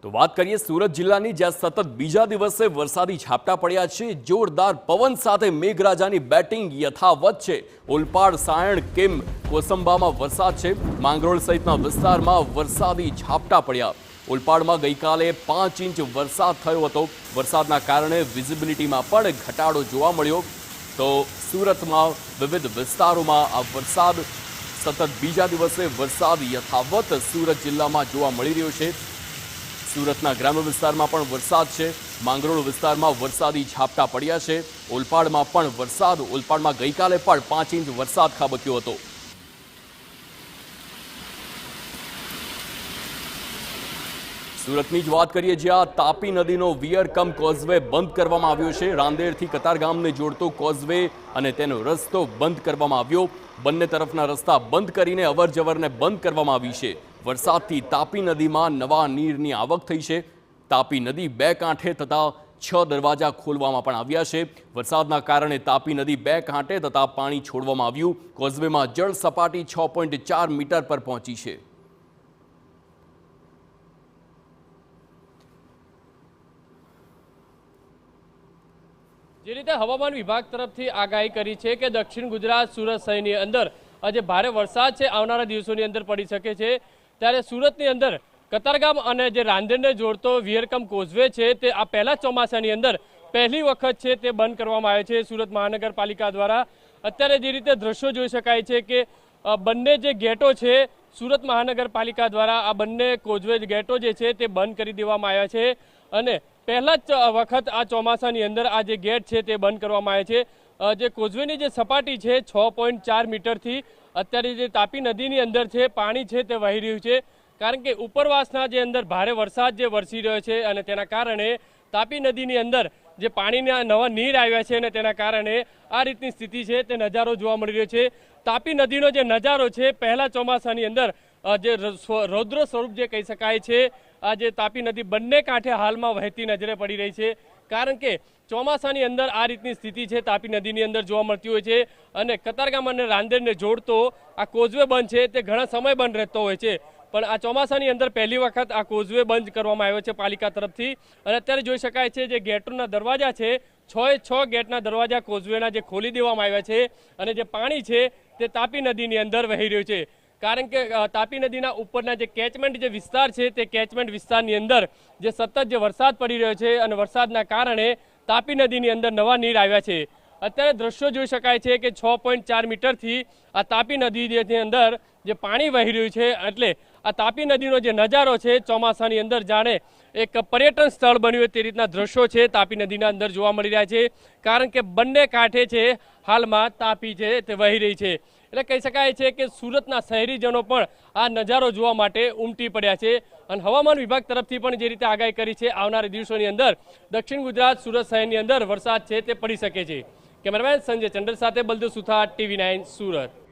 તો વાત કરીએ સુરત જિલ્લાની, જ્યાં સતત બીજા દિવસે વરસાદી ઝાપટા પડ્યા છે। જોરદાર પવન સાથે મેઘરાજાની બેટિંગ યથાવત છે। ઓલપાડ, સાયણ, કેમ, કોસંબામાં વરસાદ છે। માંગરોળ સહિતના વિસ્તારમાં વરસાદી ઝાપટા પડ્યા। ઓલપાડમાં ગઈકાલે 5 ઇંચ વરસાદ થયો હતો। વરસાદના કારણે વિઝિબિલિટીમાં પણ ઘટાડો જોવા મળ્યો। તો સુરતમાં વિવિધ વિસ્તારોમાં આ વરસાદ સતત બીજા દિવસે વરસાદ યથાવત સુરત જિલ્લામાં જોવા મળી રહ્યો છે। સુરતના ગ્રામ્ય વિસ્તારમાં પણ વરસાદ છે। માંગરોળ વિસ્તારમાં વરસાદી ઝાપટા પડ્યા છે। ઓલપાડમાં પણ વરસાદ, ઓલપાડમાં ગઈકાલે પણ 5 ઇંચ વરસાદ ખાબક્યો હતો। સુરતની જ વાત કરીએ, જ્યાં તાપી નદીનો વિયરકમ કોઝવે બંધ કરવામાં આવ્યો છે। રાંદેરથી કતારગામને જોડતો કોઝવે અને તેનો રસ્તો બંધ કરવામાં આવ્યો। બંને તરફના રસ્તા બંધ કરીને અવરજવરને બંધ કરવામાં આવી છે। વરસાદથી તાપી નદીમાં નવા નીરની આવક થઈ છે। તાપી નદી 2 કાંઠે તથા 6 દરવાજા ખોલવામાં પણ આવ્યા છે। વરસાદના કારણે તાપી નદી 2 કાંઠે તથા પાણી છોડવામાં આવ્યું। કોઝવેમાં જળ સપાટી 6.4 મીટર પર પહોંચી છે। જે રીતે હવામાન વિભાગ તરફથી આગાહી કરી છે કે દક્ષિણ ગુજરાત સુરત શહેરની અંદર આજે ભારે વરસાદ છે આવનારા દિવસોની અંદર પડી શકે છે, ત્યારે સુરતની અંદર કતારગામ અને જે રાંદેરને જોડતો વિયરકમ કોઝવે છે તે આ પહેલા ચોમાસાની અંદર પહેલી વખત છે તે બંધ કરવામાં આવ્યો છે સુરત મહાનગરપાલિકા દ્વારા। અત્યારે જે રીતે દ્રશ્યો જોઈ શકાય છે કે બંને જે ગેટો છે સુરત મહાનગરપાલિકા દ્વારા આ બંને કોઝવે ગેટો જે છે તે બંધ કરી દેવામાં આવ્યા છે અને પહેલા જ વખત આ ચોમાસાની અંદર આ જે ગેટ છે તે બંધ કરવામાં આવે છે। જે કોઝવેની જે સપાટી છે 6.4 મીટરથી અત્યારે જે તાપી નદીની અંદર છે પાણી છે તે વહી રહ્યું છે, કારણ કે ઉપરવાસના જે અંદર ભારે વરસાદ જે વરસી રહ્યો છે અને તેના કારણે તાપી નદીની અંદર જે પાણીના નવા નીર આવ્યા છે અને તેના કારણે આ રીતની સ્થિતિ છે તે નજારો જોવા મળી રહ્યો છે। તાપી નદીનો જે નજારો છે પહેલા ચોમાસાની અંદર જે રૌદ્ર સ્વરૂપ જે કહી શકાય છે, આ જે તાપી નદી બંને કાંઠે હાલમાં વહેતી નજરે પડી રહી છે, કારણ કે ચોમાસાની અંદર આ રીતની સ્થિતિ છે તાપી નદીની અંદર જોવા મળતી હોય છે અને કતારગામ અને રાંદેરને જોડતો આ કોઝવે બંધ છે તે ઘણા સમય બંધ રહેતો હોય છે, પણ આ ચોમાસાની અંદર પહેલી વખત આ કોઝવે બંધ કરવામાં આવ્યો છે પાલિકા તરફથી। અને અત્યારે જોઈ શકાય છે જે ગેટોના દરવાજા છે 6 ગેટના દરવાજા કોઝવેના જે ખોલી દેવામાં આવ્યા છે અને જે પાણી છે તે તાપી નદીની અંદર વહી રહ્યું છે, કારણ કે તાપી નદીના ઉપરના જે કેચમેન્ટ જે વિસ્તાર છે તે કેચમેન્ટ વિસ્તારની અંદર જે સતત જે વરસાદ પડી રહ્યો છે અને વરસાદના કારણે તાપી નદીની અંદર નવા નીર આવ્યા છે। અત્યારે દ્રશ્યો જોઈ શકાય છે કે 6.4 મીટરથી આ તાપી નદીની અંદર જે પાણી વહી રહ્યું છે, એટલે આ તાપી નદીનો જે નજારો છે ચોમાસાની અંદર જાણે એક પર્યટન સ્થળ બન્યું હોય તે રીતના દ્રશ્યો છે તાપી નદીના અંદર જોવા મળી રહ્યા છે, કારણ કે બંને કાંઠે છે હાલમાં તાપી છે તે વહી રહી છે। એટલે કહી શકાય છે કે સુરતના શહેરીજનો પણ આ નજારો જોવા માટે ઉમટી પડ્યા છે અને હવામાન વિભાગ તરફથી પણ જે રીતે આગાહી કરી છે આવનારા દિવસોની અંદર દક્ષિણ ગુજરાત સુરત શહેરની અંદર વરસાદ છે તે પડી શકે છે। કેમેરામેન સંજય ચંડલ સાથે બલદેવ સુથાર, TV9 સુરત।